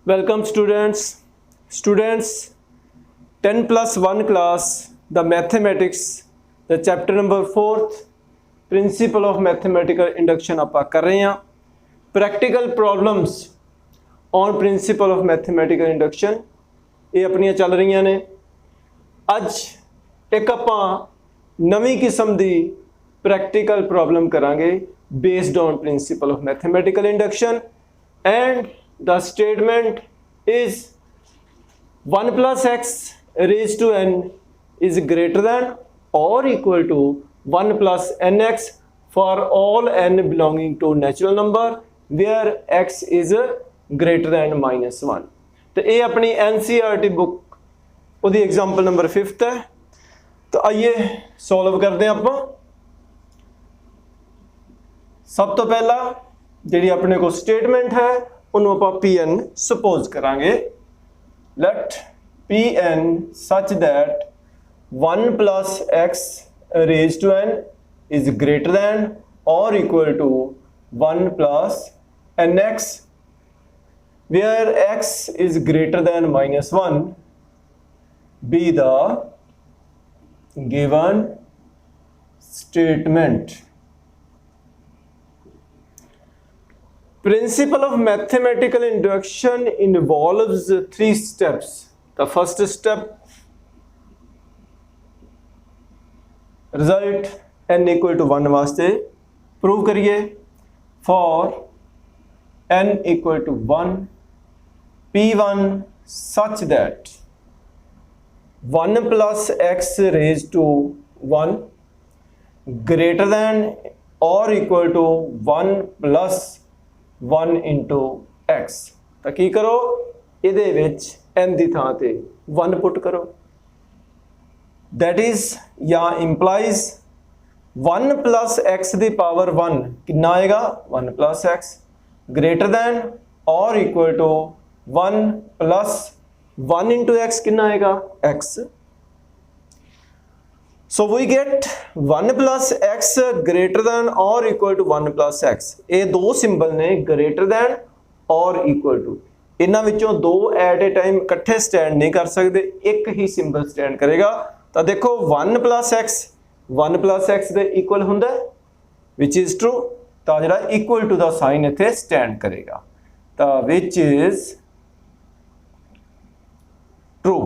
Welcome students 10 plus 1 class, the mathematics, the chapter number 4th, principle of mathematical induction ਆਪਾਂ ਕਰ ਰਹੇ ਹਾਂ। practical problems on principle of mathematical induction ਇਹ ਆਪਣੀਆਂ ਚੱਲ ਰਹੀਆਂ ਨੇ। ਅੱਜ ਇੱਕ ਆਪਾਂ ਨਵੀਂ ਕਿਸਮ ਦੀ practical problem ਕਰਾਂਗੇ based on principle of mathematical induction, and the statement is 1 plus x raised to n is greater than or equal to 1 plus nx for all n belonging to natural number where x is greater than -1। तो ये अपनी NCERT book ਉਹਦੀ example number 5th है। तो आइए solve करते हैं ਆਪਾਂ। सब तो पहला जी अपने को स्टेटमेंट है उन्होंने आप Pn सपोज करांगे। Let Pn such that 1 plus x raised to n is greater than or equal to 1 plus nx where x is greater than -1 be the given statement। Principle of mathematical induction involves 3 steps। The first step, result n equal to 1 वास्ते prove करिए। For n equal to 1 P1 such that 1 plus x raised to 1 greater than or equal to 1 plus 1 into x। तो की करो इहदे विच n दी थां ते 1 put करो। That is या implies 1 plus x the power 1 कितना आएगा 1 plus x greater than or equal to 1 plus 1 into x कितना आएगा x। So we get 1 plus x greater than or equal to 1 plus x। ये दो symbol ने greater than or equal to, इन्हां विचों दो at a time इकट्ठे stand नहीं कर सकते, एक ही सिंबल स्टैंड करेगा। तो देखो 1 plus x दे इक्वल हुंदा है which is true। तो जिहड़ा equal to दा साइन इत्थे स्टैंड करेगा। तो which is true,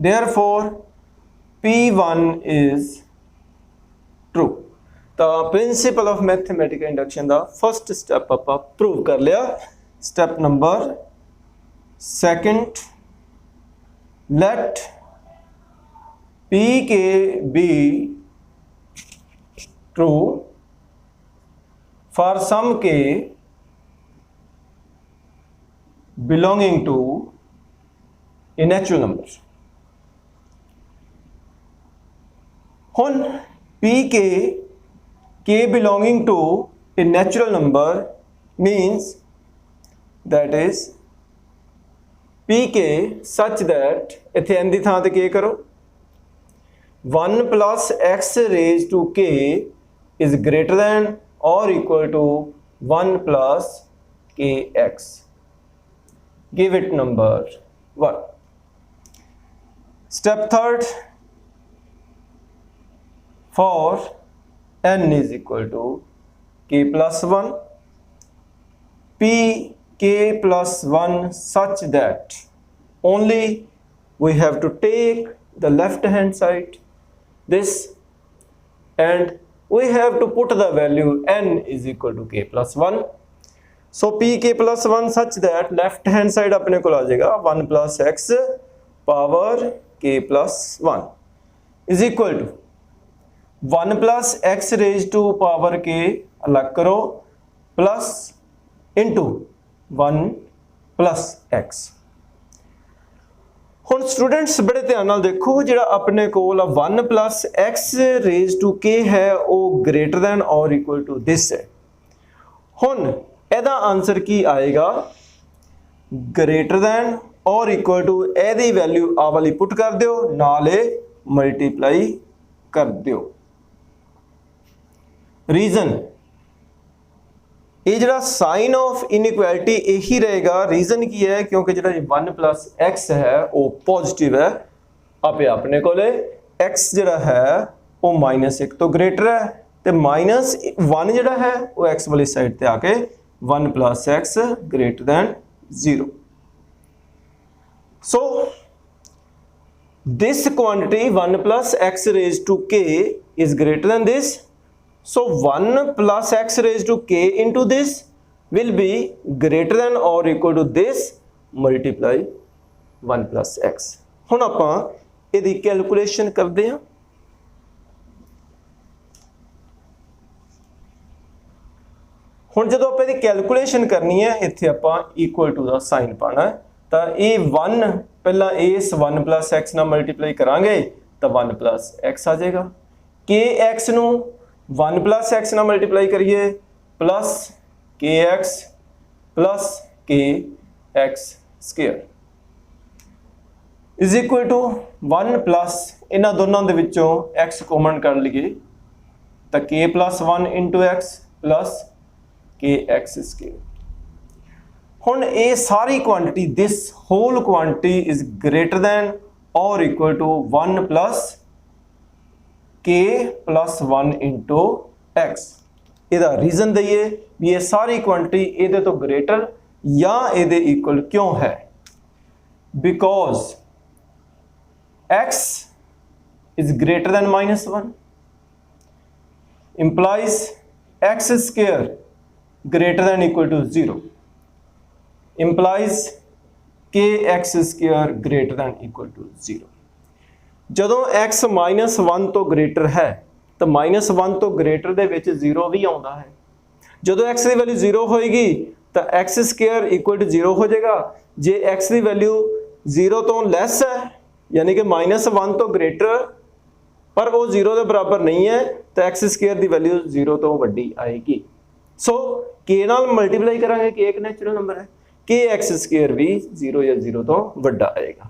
therefore P1 is true। तो प्रिंसिपल ऑफ मैथमेटिकल इंडक्शन का फर्स्ट स्टेप आप प्रूव कर लिया। Step number 2, let P k be true for some k belonging to a natural number. हुन P के belonging to a natural number means that is P के such that इत्थे n दी थां ते k करो 1 plus x raised to k is greater than or equal to 1 plus kx। Give it number 1। Step 3, for n is equal to k plus 1 P k plus 1 such that only we have to take the left hand side this and we have to put the value n is equal to k plus 1। So P k plus 1 such that left hand side अपने को आ जाएगा 1 plus x power k plus 1 is equal to 1 plus x raised to power k अलग करो plus into 1 plus x। हुण students बड़े ध्यान नाल देखो जिहड़ा अपने कोल 1 plus x raised to k है वो greater than or equal to this है। हुण इहदा आंसर की आएगा greater than or equal to इहदी वैल्यू आ वाली पुट कर दिओ नाले मल्टीप्लाई कर दिओ। रीजन ये जो साइन ऑफ इनइक्वैलिटी यही रहेगा। रीजन की है क्योंकि जो 1 प्लस एक्स है वो पॉजिटिव है। आप अपने को एक्स जो है वो -1 तो ग्रेटर है, तो -1 जो है वो एक्स वाली साइड पर आके 1 plus x greater than 0। So this quantity 1 plus x raised to k is greater than this. So 1 plus x raised to k into this will be greater than or equal to this multiply 1 plus x. ਹੁਣ ਆਪਾਂ ਇਹਦੀ calculation ਕਰਦੇ ਹਾਂ। ਹੁਣ ਜਦੋਂ ਆਪਾਂ ਇਹਦੀ calculation ਕਰਨੀ ਹੈ ਇੱਥੇ ਆਪਾਂ ਇਕੁਅਲ ਟੂ ਦਾ ਸਾਈਨ ਪਾਣਾ ਹੈ। ਤਾਂ ਇਹ 1 ਪਹਿਲਾਂ ਇਸ 1 plus x ਨਾਲ ਮਲਟੀਪਲਾਈ ਕਰਾਂਗੇ ਤਾਂ 1 plus x ਆ ਜਾਏਗਾ। kx ਨੂੰ 1 plus x ਨਾਲ ਮਲਟੀਪਲਾਈ ਕਰੀਏ plus kx plus kx square is equal to 1 plus ਇਹਨਾਂ ਦੋਨਾਂ ਦੇ ਵਿੱਚੋਂ x ਕਾਮਨ ਕੱਢ ਲਈਏ ਤਾਂ k plus 1 into x plus kx square. ਹੁਣ ਇਹ ਸਾਰੀ quantity this whole quantity is greater than or equal to 1 plus k plus 1 into x। ਇਹਦਾ ਰੀਜ਼ਨ ਦਈਏ ਵੀ ਇਹ ਸਾਰੀ ਕੁਆਂਟੀਟੀ ਇਹਦੇ ਤੋਂ ਗ੍ਰੇਟਰ ਜਾਂ ਇਹਦੇ ਇਕੁਅਲ ਕਿਉਂ ਹੈ। Because x is greater than -1 implies x square greater than equal to 0 implies kx square greater than equal to 0। ਜਦੋਂ x -1 ਤੋਂ ਗ੍ਰੇਟਰ ਹੈ ਤਾਂ -1 ਤੋਂ ਗ੍ਰੇਟਰ ਦੇ ਵਿੱਚ 0 ਵੀ ਆਉਂਦਾ ਹੈ। ਜਦੋਂ x ਦੀ ਵੈਲਿਊ 0 ਹੋਏਗੀ ਤਾਂ x ਸਕੁਅਰ ਇਕੁਅਲ ਟੂ 0 ਹੋ ਜਾਏਗਾ। ਜੇ x ਦੀ ਵੈਲਿਊ 0 ਤੋਂ ਲੈਸ ਹੈ ਯਾਨੀ ਕਿ -1 ਤੋਂ ਗ੍ਰੇਟਰ ਪਰ ਉਹ 0 ਦੇ ਬਰਾਬਰ ਨਹੀਂ ਹੈ ਤਾਂ x ਸਕੁਅਰ ਦੀ ਵੈਲਿਊ 0 ਤੋਂ ਵੱਡੀ ਆਏਗੀ। ਸੋ k ਨਾਲ ਮਲਟੀਪਲਾਈ ਕਰਾਂਗੇ, k ਇੱਕ ਨੈਚੁਰਲ ਨੰਬਰ ਹੈ, kx ਸਕੁਅਰ ਵੀ 0 ਜਾਂ 0 ਤੋਂ ਵੱਡਾ ਆਏਗਾ।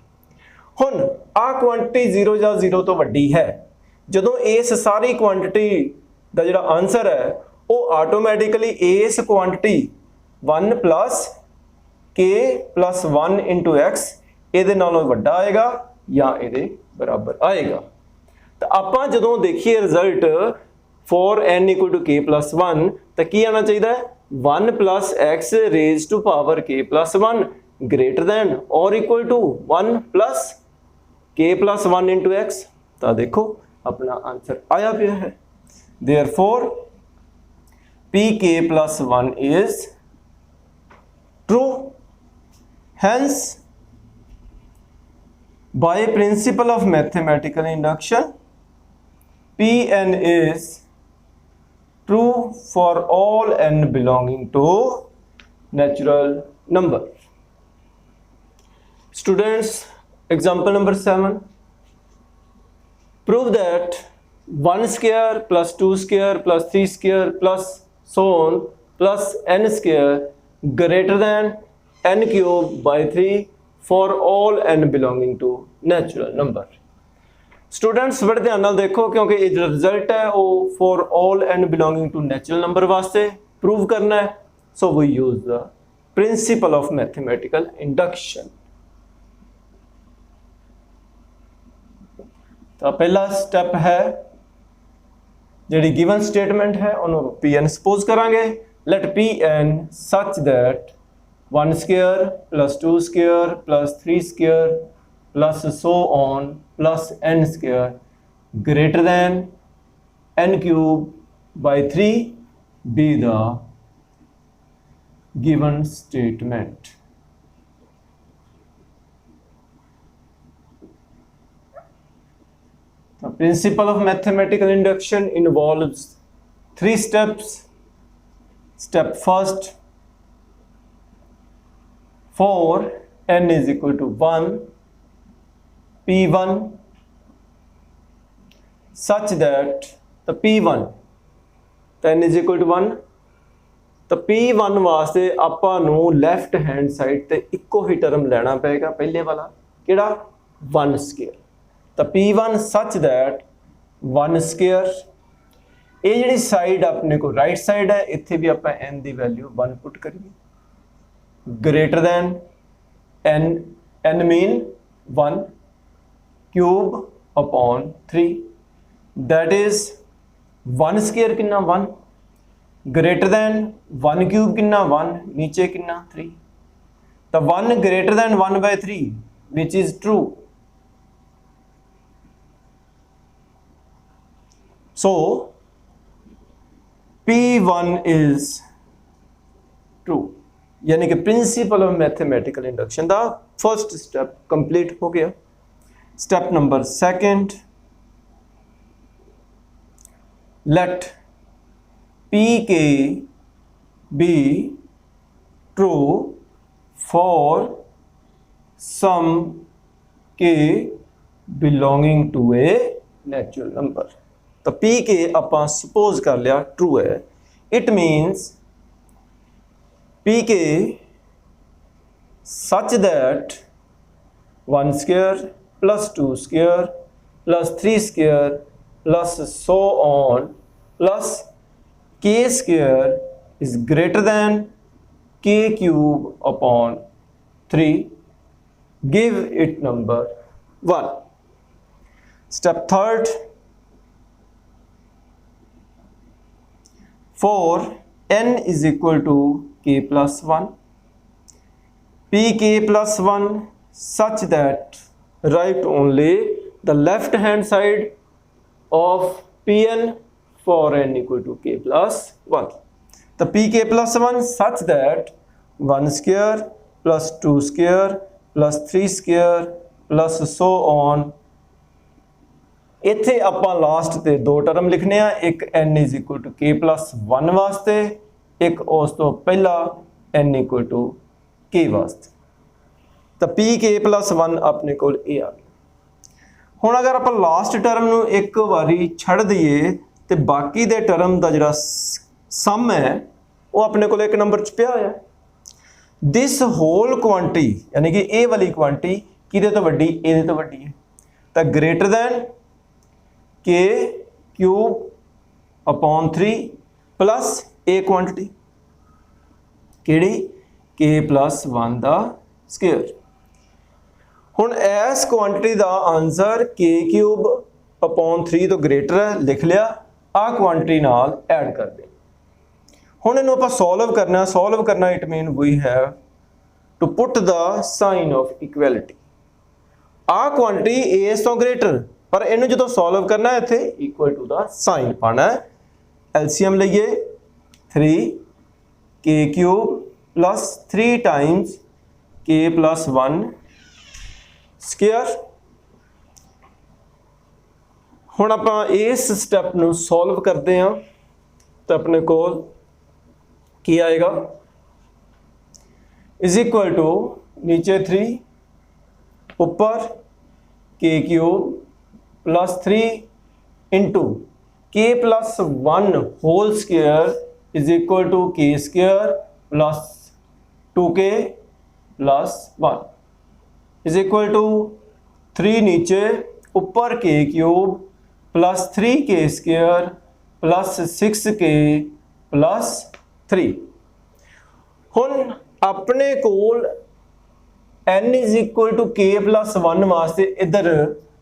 ਹੁਣ ਆ ਕੁਆਂਟੀਟੀ 0 ਜਾਂ 0 ਤੋਂ ਵੱਡੀ ਹੈ। ਜਦੋਂ ਇਸ ਸਾਰੀ ਕੁਆਂਟੀਟੀ ਦਾ ਜਿਹੜਾ ਆਨਸਰ ਹੈ ਉਹ ਆਟੋਮੈਟਿਕਲੀ ਇਸ quantity 1 plus k plus 1 into x ਇਹਦੇ ਨਾਲੋਂ ਵੱਡਾ ਆਏਗਾ ਜਾਂ ਇਹਦੇ ਬਰਾਬਰ ਆਏਗਾ। ਤਾਂ ਆਪਾਂ ਜਦੋਂ ਦੇਖੀਏ result for n equal to k plus 1 ਤਾਂ ਕੀ ਆਣਾ ਚਾਹੀਦਾ ਹੈ 1 plus x raised to power k plus 1 greater than or equal to 1 plus k plus 1 into x। ਤਾਂ ਦੇਖੋ अपना आंसर आया पिया है। Therefore pk plus 1 is true। Hence by principle of mathematical induction pn is true for all n belonging to natural number। Students, example number 7, prove that 1 square plus 2 square plus 3 square plus so on plus n square greater than n cube by 3 for all n belonging to natural number। Students बड़े ध्यान नाल देखो क्योंकि ये जो result है वो for all n belonging to natural number वास्ते प्रूव करना है। So we use the principle of mathematical induction. तो पहला स्टेप है जी गिवन स्टेटमेंट है उन्होंने Pn सपोज करांगे। Let Pn such that 1 square plus 2 square plus 3 square plus so on plus n square greater than n cube by 3 be the given statement। The principle of mathematical induction involves 3 steps। Step first, for n is equal to 1 P1 such that the P1 n is equal to 1 तो P1 वास्ते ਆਪਾਂ ਨੂੰ left hand side ਤੇ ਇੱਕੋ ਹੀ term ਲੈਣਾ ਪਏਗਾ ਪਹਿਲੇ ਵਾਲਾ ਕਿਹੜਾ 1 ਸਕੁਅਰ। ਤਾਂ P1 such that 1 ਸਕੁਅਰ ये जिहड़ी साइड अपने को राइट साइड है, इत्थे भी आपां n की वैल्यू 1 पुट करिए, greater than n mean 1 cube upon 3, that is 1 square कितना 1, ग्रेटर दैन 1 क्यूब कितना 1, नीचे कितना 3, तो 1 greater than 1/3 which is true. So P1 is true, यानी कि प्रिंसिपल ऑफ मैथमेटिकल इंडक्शन का फर्स्ट स्टेप कंप्लीट हो गया। Step number second, let Pk be true for some k belonging to a natural number। तो Pk आपां suppose कर लिया true है, it means Pk such that 1 square plus 2 square plus 3 square plus so on plus k square is greater than k cube upon 3, give it number 1। Step third, for n is equal to k plus 1, Pk plus 1 such that write only the left hand side of Pn for n equal to k plus 1। The Pk plus 1 such that 1 square plus 2 square plus 3 square plus so on। इत्थे आपां last ते दो term लिखने आ, एक n is equal to k plus 1 वास्ते, एक उस तो पहला n इक्वल टू k वास्ते। तो Pk प्लस 1 अपने कोल ये आ गया। हुण अगर आपां लास्ट टर्म नूं एक वारी छड़ दईए तो बाकी दे टर्म का जिहड़ा सम है वो अपने कोल एक नंबर च पिया होया। दिस होल क्वांटी यानी कि ये वाली क्वांटी किहदे तो वड्डी, इहदे तो वड्डी है, तो greater than k cube upon 3 plus ए क्वांटिटी किहड़ी k प्लस 1 का स्केयर। हुण इस क्वांटिटी का आंसर k क्यूब अपॉन 3 तो ग्रेटर है, लिख लिया, आ क्वांटिटी नाल ऐड कर दे। हुण इहनूं आपां सॉल्व करना, it mean we have to put the sign of equality. आ क्वांटिटी इस तो ग्रेटर, पर इन्हूं जो सॉल्व करना है इत्थे इक्वल टू द साइन पाना है। एलसीएम लईए 3k cube plus 3 times k plus 1 square. हुण आपां इस स्टैप नूं सॉल्व करते हैं तो अपने कोल की आएगा, इज इक्वल टू नीचे 3 ऊपर k cube plus 3 into k plus 1 whole square is equal to k square plus 2k plus 1 is equal to 3 नीचे ऊपर k cube plus 3k square plus 6k plus 3। हुण अपने कोल n is equal to k plus 1 वास्ते इधर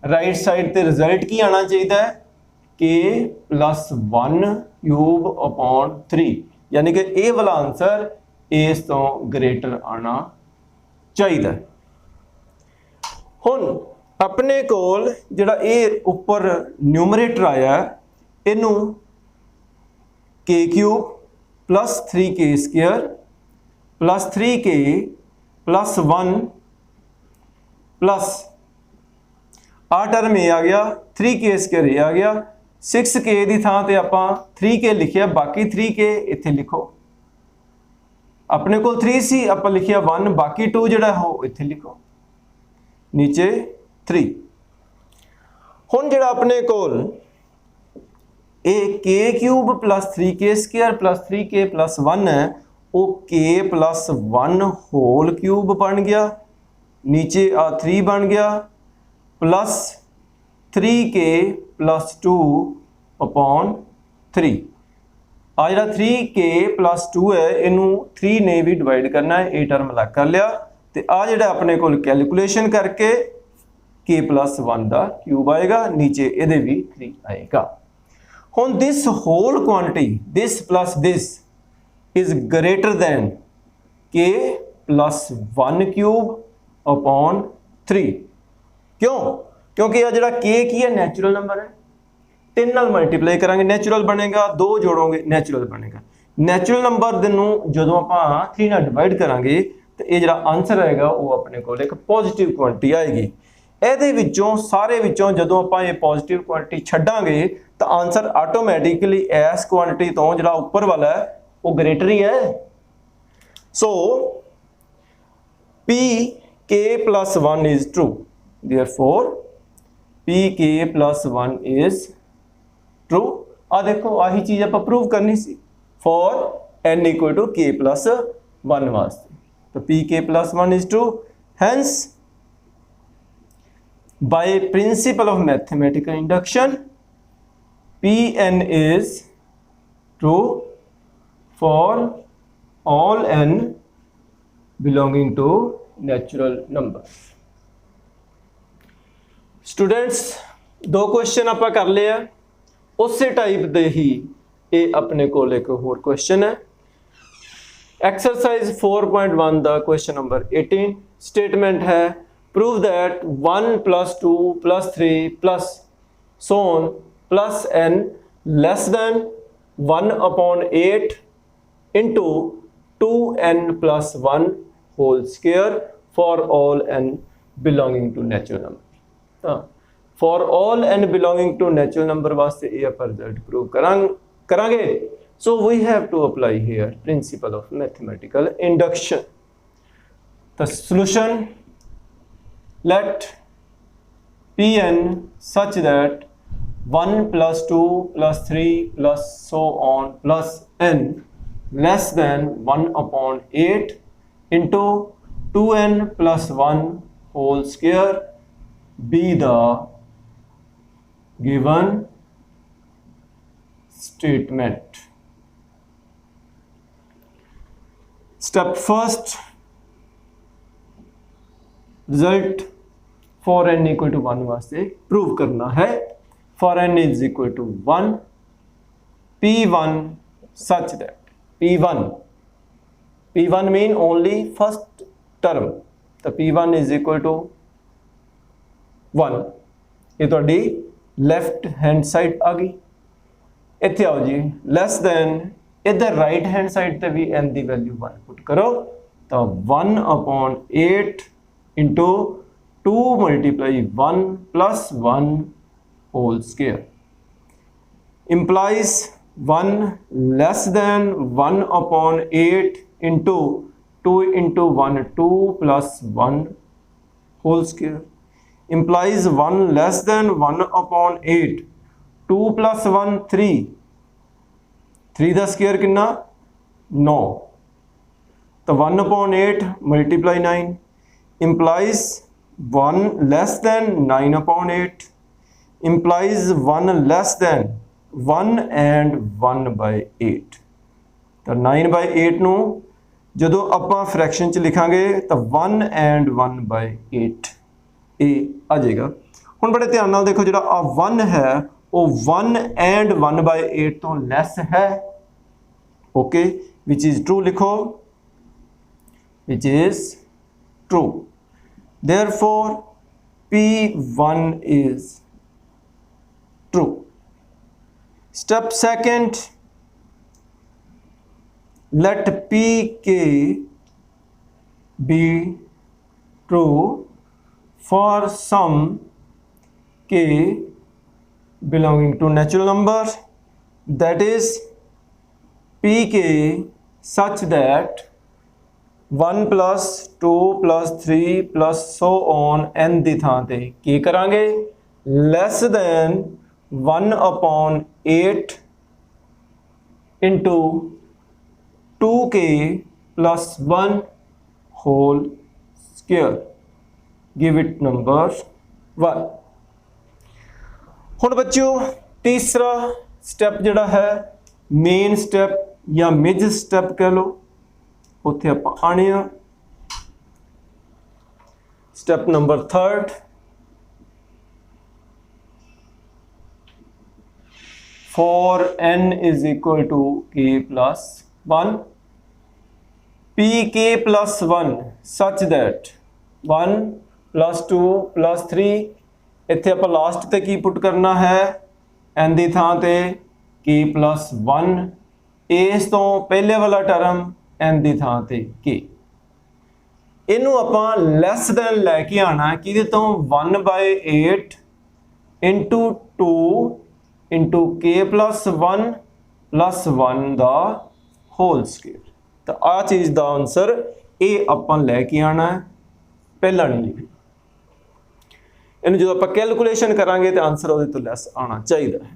right side ते result की आना चाहिए, k प्लस 1 क्यूब अपॉन 3, यानी कि ये वाला आंसर इस तो ग्रेटर आना चाहिए। हुण अपने कोल जिहड़ा ये ऊपर न्यूमरेटर आया इनू k cube plus 3k square plus 3k plus 1 plus आ टर्म ये आ गया 3k स्क्वायर ये आ गया, 6k की थां ते आपां 3k लिखिया, बाकी 3k इत्थे लिखो। अपने को 3 सी आपां लिखिया 1, बाकी 2 जिहड़ा हो इत्थे लिखो, नीचे 3। हुण जिहड़ा अपने कोल ए k cube plus 3k square plus 3k plus 1 है, वो k प्लस 1 होल क्यूब बन गया, नीचे आ 3 बन गया प्लस 3k प्लस 2 अपॉन 3 आ जिहड़ा 3k + 2 है इनू 3 ने भी डिवाइड करना है, ये टर्म अलग कर लिया तो आ जिहड़ा अपने कोल कैलकुलेशन करके k + 1 का क्यूब आएगा, नीचे ये भी 3 आएगा। हुण this whole quantity this plus this is greater than k + 1 cube upon 3। क्यों? क्योंकि यह जिहड़ा k की है नैचुरल नंबर है, 3 नाल मल्टीप्लाई करांगे नैचुरल बनेगा, 2 जोड़ोगे नैचुरल बनेगा। नैचुरल नंबर नूं जदों आपां 3 नाल डिवाइड करांगे तो ये जिहड़ा आंसर आएगा वो अपने कोल एक पॉजिटिव क्वांटिटी आएगी। ਇਹਦੇ ਵਿੱਚੋਂ ਸਾਰੇ ਵਿੱਚੋਂ ਜਦੋਂ ਆਪਾਂ ਇਹ ਪੋਜ਼ਿਟਿਵ ਕੁਆਂਟੀਟੀ ਛੱਡਾਂਗੇ ਤਾਂ ਆਨਸਰ ਆਟੋਮੈਟਿਕਲੀ ਇਸ ਕੁਆਂਟੀਟੀ ਤੋਂ ਜਿਹੜਾ ਉੱਪਰ ਵਾਲਾ ਹੈ ਉਹ ਗ੍ਰੇਟਰ ਹੀ ਹੈ। ਸੋ pk + 1 is true, therefore pk + 1 is true। ਆ ਦੇਖੋ ਆਹੀ ਚੀਜ਼ ਆਪਾਂ ਪ੍ਰੂਵ ਕਰਨੀ ਸੀ for n = k + 1 ਵਾਸਤੇ, ਤਾਂ pk + 1 is true। hence by principle of mathematical induction Pn is true for all n belonging to natural numbers। Students, 2 question आप कर लिए हैं, उस टाइप दे ही ये अपने को एक होर क्वेश्चन है। एक्सरसाइज 4.1 का क्वेश्चन नंबर 18 स्टेटमेंट है prove that 1 + 2 + 3 plus so on plus n less than 1/8 into 2n + 1 whole square for all n belonging to natural number। for all n belonging to natural number वास्ते ये आप result prove करांगे। so we have to apply here principle of mathematical induction। the solution, let Pn such that 1 + 2 + 3 plus so on plus n less than 1/8 into 2n + 1 whole square be the given statement। Step first, result for n = 1 वास्ते prove करना है। for n = 1 p1 such that p1 mean only first term, तो p1 = 1। ये थोड़ी left hand side आ गई, इत्थे आओ जी less than, इधर राइट हैंड साइड ते भी n की वैल्यू 1 पुट करो, तो 1/8 into 2 × 1 + 1 whole square implies 1 less than 1/8 into 2 × 1 2 + 1 whole square implies 1 less than 1/8 2 + 1 3 3 का स्क्वायर कितना 9, तो 1/8 × 9 implies 1 less than 9/8 implies 1 less than 1 and 1/8। तो 9/8 नूं जदों आपां फ्रैक्शन च लिखांगे तो 1 and 1/8 ये आ जाएगा। हुण बड़े ध्यान नाल देखो, जिहड़ा आ 1 है वो 1 and 1/8 तो लैस है, ओके, विच इज ट्रू लिखो, विच is true. Therefore P1 is true। Step second, let Pk be true for some k belonging to natural number, that is Pk such that 1 + 2 + 3 plus so on n ਦੀ ਥਾਂ ਤੇ ਕੀ ਕਰਾਂਗੇ less than 1/8 into 2k + 1 whole square, give it number 1। ਹੁਣ ਬੱਚਿਓ तीसरा step जिहड़ा है main step या मिज step कह लो, उत्थे आपां आने आ। Step number 3 for n is equal to k plus 1, pk plus 1 such that 1 plus 2 plus 3 इत्थे आपां लास्ट ते की पुट करना है n दी थां ते k plus 1, इस तो पहले वाला टर्म n दी थां ते k। इनू आपां लैस दैन लैके आना किहदे तो 1/8 into 2 into k plus 1 plus 1 दा होल स्केयर। तो आ चीज़ का आंसर ये आपां लैके आना है, पहला नहीं लिखना। इन जो आप कैलकुलेशन करांगे तो आंसर वो तो लैस आना चाहिए है।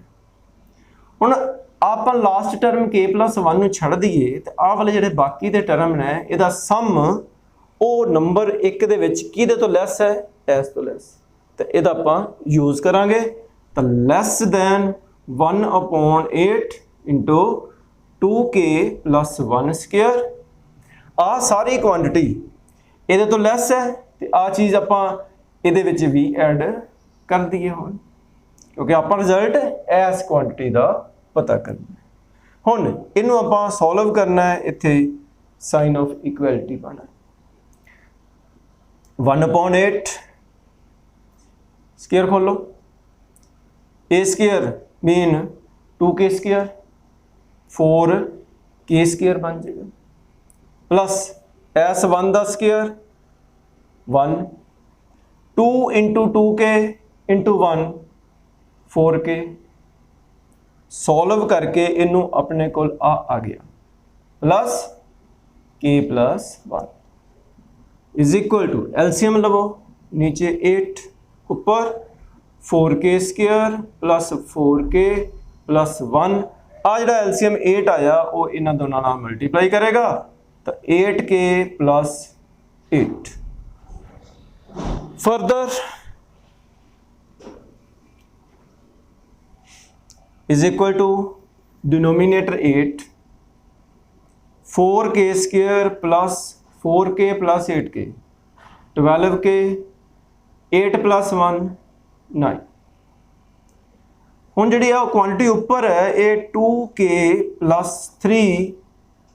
हुण आपां लास्ट टर्म k plus 1 नूं छड़ दईए तो आ वाले जिहड़े बाकी दे टर्म ने इहदा सम वो नंबर 1 दे विच किहदे तो लैस है, इस तो लैस, तो इहदा आपां यूज़ करांगे। तो less than 1/8 into 2k plus 1 स्केयर। आ सारी क्वांटिटी इहदे तो लैस है तो आ चीज़ आपां इहदे विच भी ऐड कर दईए हुण, क्योंकि आपां रिजल्ट इस क्वांटिटी का पता करना। हुण इहनूं आपां सॉल्व करना है, इत्थे साइन ऑफ इक्वैलिटी पाना 1/8 स्केयर खोलो, ए square mean 2k square 4k square बन जाएगा, प्लस एस 1 का square 1, 2 into 2k into 1 4k। Solve करके इनू अपने को आ गया plus k plus 1 is equal to LCM लवो, नीचे 8 ऊपर 4k square plus 4k plus 1। आ जो एलसीएम 8 आया वो इन्होंने दोनों नाल मल्टीप्लाई करेगा तो 8k plus 8। Further is equal to denominator 8, 4k square plus 4k plus 8k 12k, 8 plus 1 9। हुण जिहड़ी आ क्वांटिटी उपर है ये 2k plus 3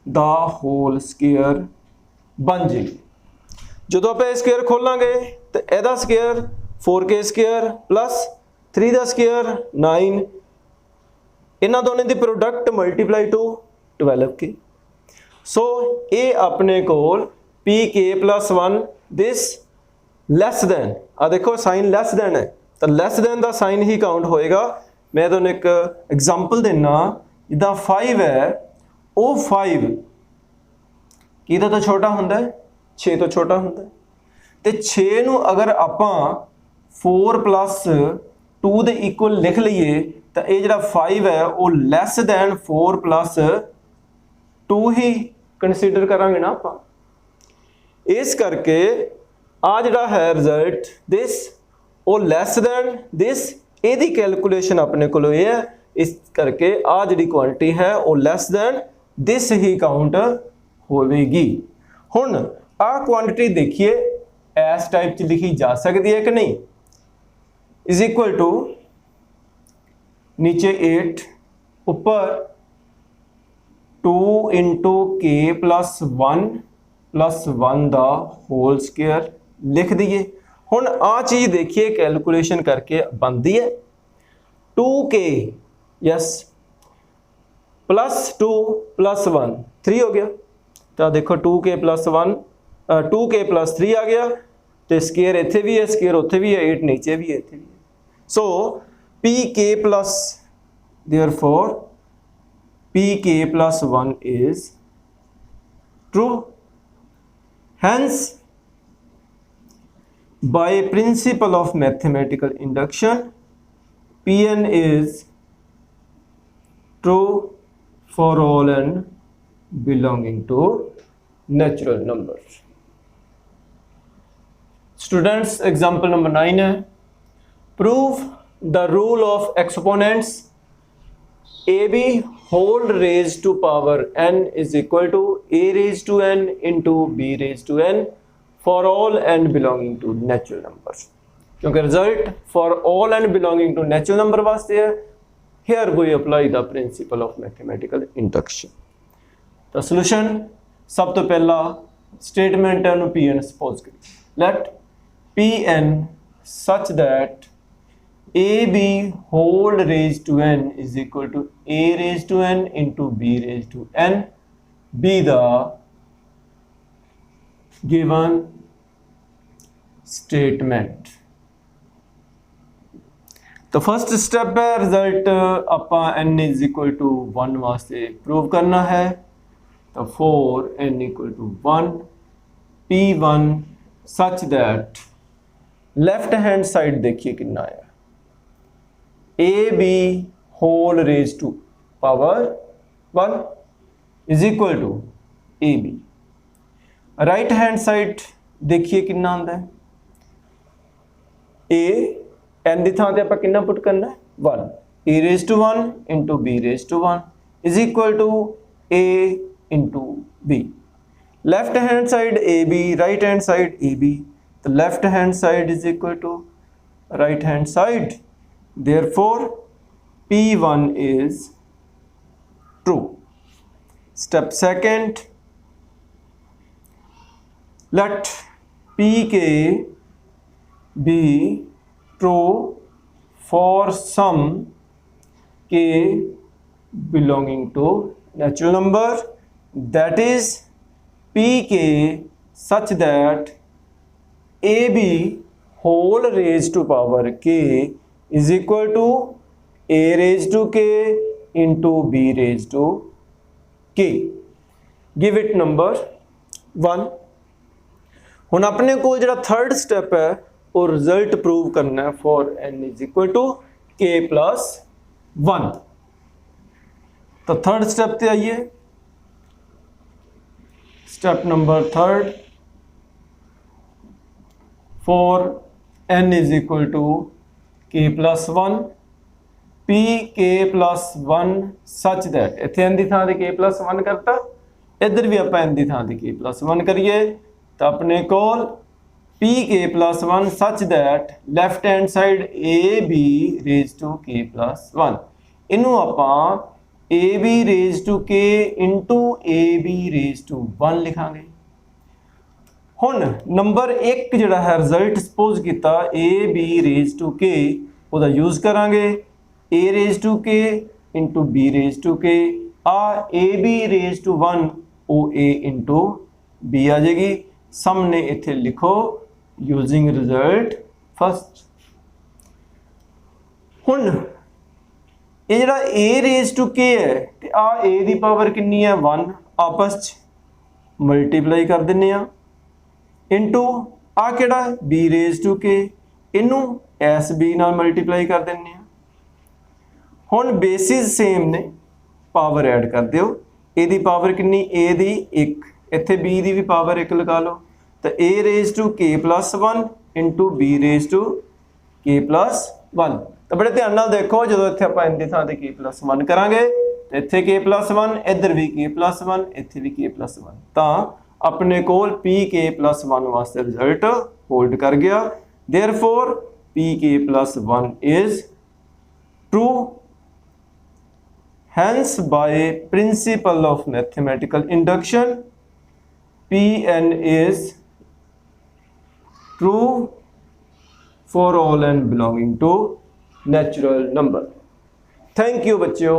दा होल स्केयर बन जाएगी। जो आप स्केयर खोलांगे तो यदा स्केयर 4k स्केयर प्लस 3 दा स्केयर 9, इन्हां दोनों की product multiply two 12k। So ये अपने कोल pk plus 1 this less than, आ देखो साइन लैस दैन है तो लैस दैन का साइन ही काउंट होएगा। मैं तुहानूं एक एग्जाम्पल देना, जिद्दां 5 है वो 5 किहदे तो छोटा हुंदा है, 6 तो छोटा हुंदा है, तो 6 नूं अगर आपां 4 plus 2 दे इक्वल लिख लीए तो ये जिहड़ा 5 है वो लैस दैन 4 plus 2 ही कंसीडर करांगे ना आपां। इस करके आ जिहड़ा है रिजल्ट दिस वो लैस दैन दिस, ਇਹਦੀ कैलकुलेशन अपने को ये है, इस करके आ जिहड़ी क्वांटिटी है वो लैस दैन दिस ही काउंट होवेगी। हुण आ क्वांटिटी देखिए इस टाइप च लिखी जा सकती है कि नहीं, इज इक्वल टू नीचे 8 ऊपर 2 इंटू k plus 1 plus 1 दा होल स्केयर लिख दीए। हुण आ चीज़ देखिए कैलकुलेशन करके बनती है 2k यस प्लस 2 प्लस 1 3 हो गया, तो देखो 2k plus 1 2k plus 3 आ गया, तो स्केयर इत्थे भी है स्केयर उत्थे भी है 8 नीचे भी है इत्थे भी है। सो pk plus therefore pk plus 1 is true, hence by principle of mathematical induction Pn is true for all n belonging to natural numbers। Students example number 9 है, prove the rule of exponents AB whole raised to power n is equal to A raised to n into B raised to n for all n belonging to natural numbers. क्योंकि result for all and belonging to natural number वास्ते है, here we apply the principle of mathematical induction. तो solution सब तो पहला statement है P n suppose करिए, let P n such that a b whole raise to n is equal to a raise to n into B raise to n be the given statement. तो first step है result अपा n is equal to 1 वास्ते prove करना है। तो 4n equal to 1 P1 such that left hand side देखिए कितना आया, a b whole raise to power 1 is equal to a B. Right hand side देखिए कितना आंदा है, ए एन की थां ते आपां कितना पुट करना है 1, A raise to 1 into B raise to 1 is equal to A into B. Left hand side A B, right hand side A B, तो left hand side is equal to right hand side, therefore P1 is true. Step second, let Pk be true for some k belonging to natural number, that is Pk such that AB whole raised to power k is equal to A raised to k into B raised to k. Give it number 1. हुण अपने को जो third step है वो result prove करना है for n is equal to k plus 1। तो third step पे आइए, step number third, for n is equal to k plus 1 P k plus 1 such that इतने n की थां ते k प्लस 1 करता, इधर भी आप n की थां ते k प्लस 1 करिए। तो अपने कोल P k plus 1 such that left hand side A B raise to k plus 1, इनू आपां a B raise to k into a B raise to 1 लिखांगे। हुण नंबर 1 जिहड़ा है रिजल्ट सपोज किया ए बी रेज टू के, उहदा use करांगे A raise to k into B raise to k, आ ए बी रेज टू 1 ओ ए इंटू बी आ जाएगी। सामने इत्थे लिखो यूजिंग रिजल्ट फर्स्ट। हुण ये जिहड़ा ए रेज टू के है ते आ ए दी पावर कितनी है 1, आपस च मल्टीप्लाई कर दिन्ने आ इंटू आ किहड़ा बी रेज टू के, इनू एस बी नाल मल्टीप्लाई कर दिन्ने आ। हुण बेसिस सेम ने, पावर ऐड कर दिओ, ए दी पावर कितनी ए दी 1, इत्थे बी दी भी पावर 1 लगा लो, तो a raise to k plus 1 into B raise to k plus 1। तो बड़े ध्यान नाल देखो जो इत्थे आपां n दी थां ते के प्लस 1 करांगे तो इत्थे के प्लस 1, इधर भी के प्लस 1, इत्थे भी के प्लस 1, तो अपने कोल पी के प्लस 1 वास्ते रिजल्ट होल्ड कर गया। Therefore P k plus 1 is true. Hence, by principle of mathematical induction, Pn is true for all n belonging to natural number. Thank you, बच्चों।